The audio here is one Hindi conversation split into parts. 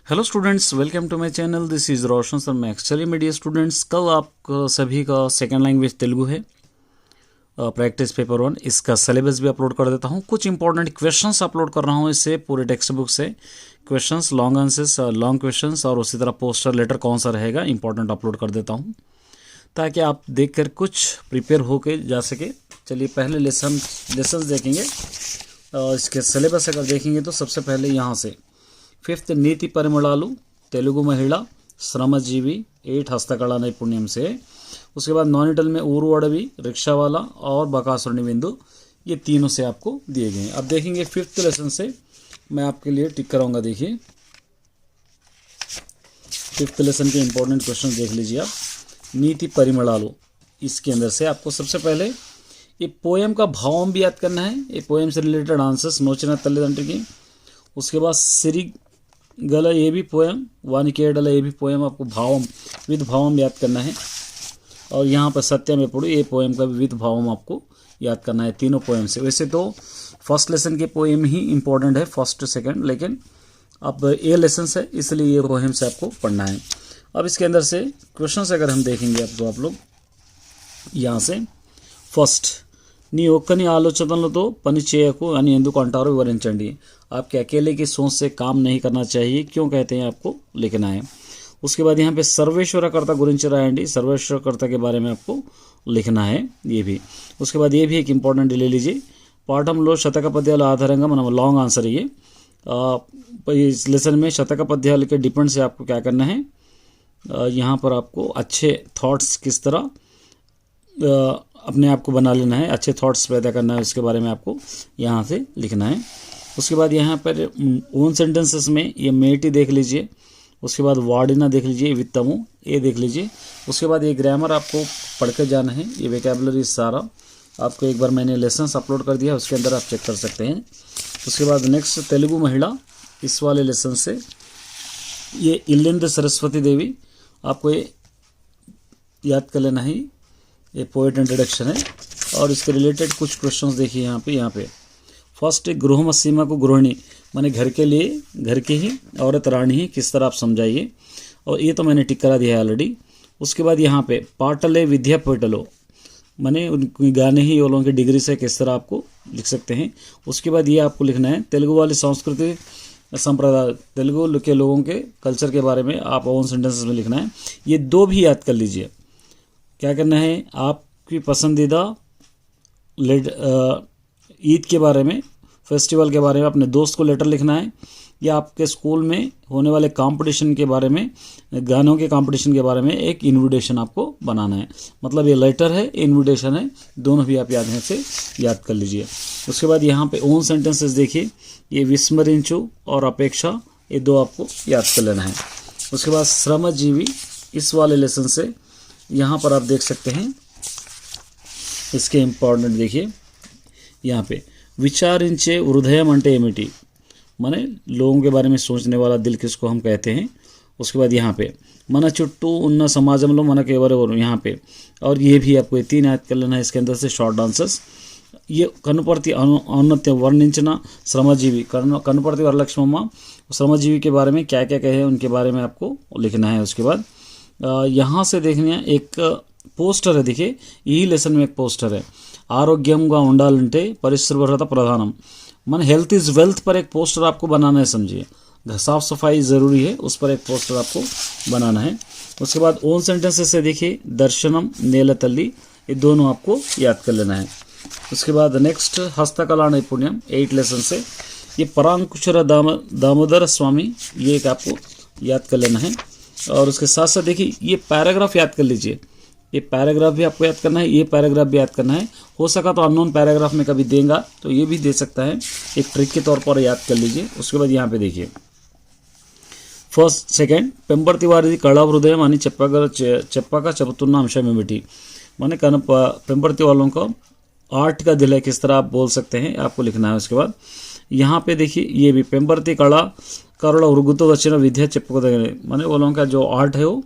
Hello students, welcome to my channel. This is Roshan sir max. चलिए मीडिया स्टूडेंट्स, कल आप सभी का सेकंड लैंग्वेज तेलुगु है, प्रैक्टिस पेपर 1। इसका सिलेबस भी अपलोड कर देता हूँ। कुछ इंपॉर्टेंट क्वेश्चंस अपलोड कर रहा हूँ इससे, पूरे टेक्स्ट बुक से questions, long answers, long questions, और उसी तरह पोस्टर लेटर कौन सा रहेगा इंपॉर्टेंट अपलोड कर देता हूँ, ताकि आप देखकर कुछ प्रिपेयर होके जा सके। चलिए पहले लेसन्स देखेंगे। इसके सिलेबस अगर देखेंगे तो सबसे पहले यहाँ से 5th नीति परिमళాలు, तेलुगु महिला, श्रमजीवी, 8 हस्तकला नैपुण्यम से। उसके बाद नॉनिटल में ऊरू अडवी, रिक्शा वाला और बकासुर बिंदु, ये तीनों से आपको दिए गए हैं। अब देखेंगे 5th लेसन से मैं आपके लिए टिक कराऊंगा। देखिए 5th लेसन के इंपॉर्टेंट क्वेश्चन देख लीजिए आप। नीति परिमళాలు, इसके अंदर से आपको सबसे पहले ये पोएम का भावम भी याद करना है। ये पोएम से रिलेटेड आंसर्स, नोचिना तल्लिदंड्री की। उसके बाद सिरी गला, ये भी पोएम, वानिकेडला, ये भी पोएम, आपको भावम विद भावम याद करना है। और यहाँ पर सत्य में पढ़ो, ये पोएम का भी विद भावम आपको याद करना है, तीनों पोएम से। वैसे तो फर्स्ट लेसन के पोएम ही इंपॉर्टेंट है, फर्स्ट सेकंड, लेकिन अब ये लेसन है इसलिए ये पोएम से आपको पढ़ना है। अब इसके अंदर से क्वेश्चन अगर हम देखेंगे अब तो आप लोग यहाँ से, फर्स्ट, నీ ఒక్కని ఆలోచనలతో పని చేయకు అని ఎందుకు అంటారో వివరించండి। आपके अकेले की सोच से काम नहीं करना चाहिए, क्यों कहते हैं, आपको लिखना है। उसके बाद यहाँ पे सर्वेश्वरकर्ता गुరించి राయండి, सर्वेश्वरकर्ता के बारे में आपको लिखना है ये भी। उसके बाद ये भी एक इंपॉर्टेंट ले लीजिए, పాఠంలో శతక పద్యాల ఆధారంగా మనం लॉन्ग आंसर ये इस लेसन में शतक पद्याल के डिपेंड से आपको क्या करना है, यहाँ पर आपको अच्छे थॉट्स किस तरह अपने आप को बना लेना है, अच्छे थॉट्स पैदा करना है, उसके बारे में आपको यहाँ से लिखना है। उसके बाद यहाँ पर ओन सेंटेंसेस में ये मेटी देख लीजिए। उसके बाद वार्डिना देख लीजिए, वित्तमु ये देख लीजिए। उसके बाद ये ग्रामर आपको पढ़ कर जाना है, ये वेकेबलरी सारा आपको एक बार मैंने लेसन्स अपलोड कर दिया, उसके अंदर आप चेक कर सकते हैं। उसके बाद नेक्स्ट तेलुगु महिला, इस वाले लेसन से ये इल्लिंद सरस्वती देवी, आपको ये याद कर लेना है। ये पोएट इंट्रोडक्शन है और इसके रिलेटेड कुछ क्वेश्चंस देखिए यहाँ पे। फर्स्ट, गृहमसीमा को गृहिणी माने घर के लिए, घर की ही औरत रानी ही, किस तरह आप समझाइए, और ये तो मैंने टिक करा दिया है ऑलरेडी। उसके बाद यहाँ पे पाटले विद्या पेटलो माने उनकी गाने ही वो लोगों की डिग्री से किस तरह आपको लिख सकते हैं। उसके बाद ये आपको लिखना है तेलुगु वाली संस्कृति संप्रदाय, तेलुगु के लोगों के कल्चर के बारे में आप ओन सेंटेंसेस में लिखना है। ये दो भी याद कर लीजिए। क्या करना है, आपकी पसंदीदा ईद के बारे में, फेस्टिवल के बारे में अपने दोस्त को लेटर लिखना है, या आपके स्कूल में होने वाले कंपटीशन के बारे में, गानों के कंपटीशन के बारे में एक इनविटेशन आपको बनाना है। मतलब ये लेटर है, इनविटेशन है, दोनों भी आप याद से याद कर लीजिए। उसके बाद यहाँ पे ओन सेंटेंसेस देखिए, ये विस्मरिंचु और अपेक्षा, ये दो आपको याद कर लेना है। उसके बाद श्रमजीवी, इस वाले लेसन से यहाँ पर आप देख सकते हैं, इसके इंपॉर्टेंट देखिए यहाँ पे, विचारिंचे हृदयम अंटे एमिटी माने लोगों के बारे में सोचने वाला दिल किसको हम कहते हैं। उसके बाद यहाँ पे मन चुट्टू उन्न समाजंलो मनक एवरेवरू, यहाँ पे, और ये भी आपको 3 याद कर लेना है। इसके अंदर से शॉर्ट आंसर्स, ये कनुपर्ति औन्नत्य वर्णिंचना श्रमजीवी, कनुपर्ति वरलक्ष्मम्मा श्रमजीवी के बारे में क्या क्या कहे उनके बारे में आपको लिखना है। उसके बाद यहाँ से देखने एक पोस्टर है, देखिए यही लेसन में एक पोस्टर है, आरोग्यंगा ఉండాలంటే పరిశుభ్రత ప్రధానం, मन हेल्थ इज़ वेल्थ पर एक पोस्टर आपको बनाना है, समझिए। साफ सफाई ज़रूरी है, उस पर एक पोस्टर आपको बनाना है। उसके बाद ओन सेंटेंसेस से देखिए, दर्शनम नेल तल्ली, ये दोनों आपको याद कर लेना है। उसके बाद नेक्स्ट हस्तकला नैपुण्यम 8 लेसन से, ये परांकुशर दामोदर स्वामी, ये एक आपको याद कर लेना है। और उसके साथ साथ देखिए ये पैराग्राफ याद कर लीजिए, ये पैराग्राफ भी आपको याद करना है, ये पैराग्राफ भी याद करना है। हो सका तो अननोन पैराग्राफ में कभी देगा तो ये भी दे सकता है, एक ट्रिक के तौर पर याद कर लीजिए। उसके बाद यहाँ पे देखिए फर्स्ट सेकंड, పెంబర్తి వారిది కళా హృదయం అని చెప్పక చెబుతున్న అంశం ఏమిటి, माने पेंबर्ती वालों को आर्ट का दिल है, किस तरह आप बोल सकते हैं, आपको लिखना है। उसके बाद यहाँ पे देखिए ये भी पेंबर्ती कला करुण उर्गुतो వచ్చిన विद्या చెప్పుకోదగినది, माने वो लोगों का जो आर्ट है वो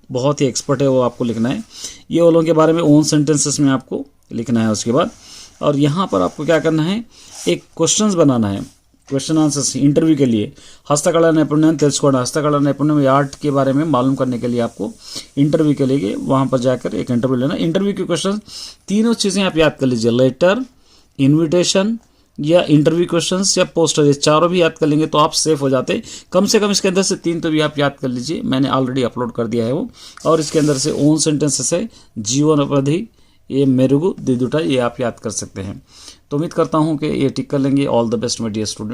बहुत ही एक्सपर्ट है, वो आपको लिखना है। ये वो लोगों के बारे में ओन सेंटेंसेस में आपको लिखना है। उसके बाद और यहाँ पर आपको क्या करना है, एक क्वेश्चंस बनाना है, क्वेश्चन आंसर्स इंटरव्यू के लिए हस्तकला नैपुण्य तेलुस्कोवడం हस्तकला नैपुण्य या आर्ट के बारे में मालूम करने के लिए आपको इंटरव्यू के लिए वहाँ पर जाकर एक इंटरव्यू लेना। इंटरव्यू के क्वेश्चन तीनों चीज़ें आप याद कर लीजिए, लेटर, इन्विटेशन या इंटरव्यू क्वेश्चंस या पोस्टर, ये चारों भी याद कर लेंगे तो आप सेफ हो जाते। कम से कम इसके अंदर से 3 तो भी आप याद कर लीजिए, मैंने ऑलरेडी अपलोड कर दिया है वो। और इसके अंदर से ओन सेंटेंसेस है, जीवन उपलब्धि, ये मेरुगु दिदुटा, ये आप याद कर सकते हैं। तो उम्मीद करता हूँ कि ये टिक कर लेंगे। All the best my dear student.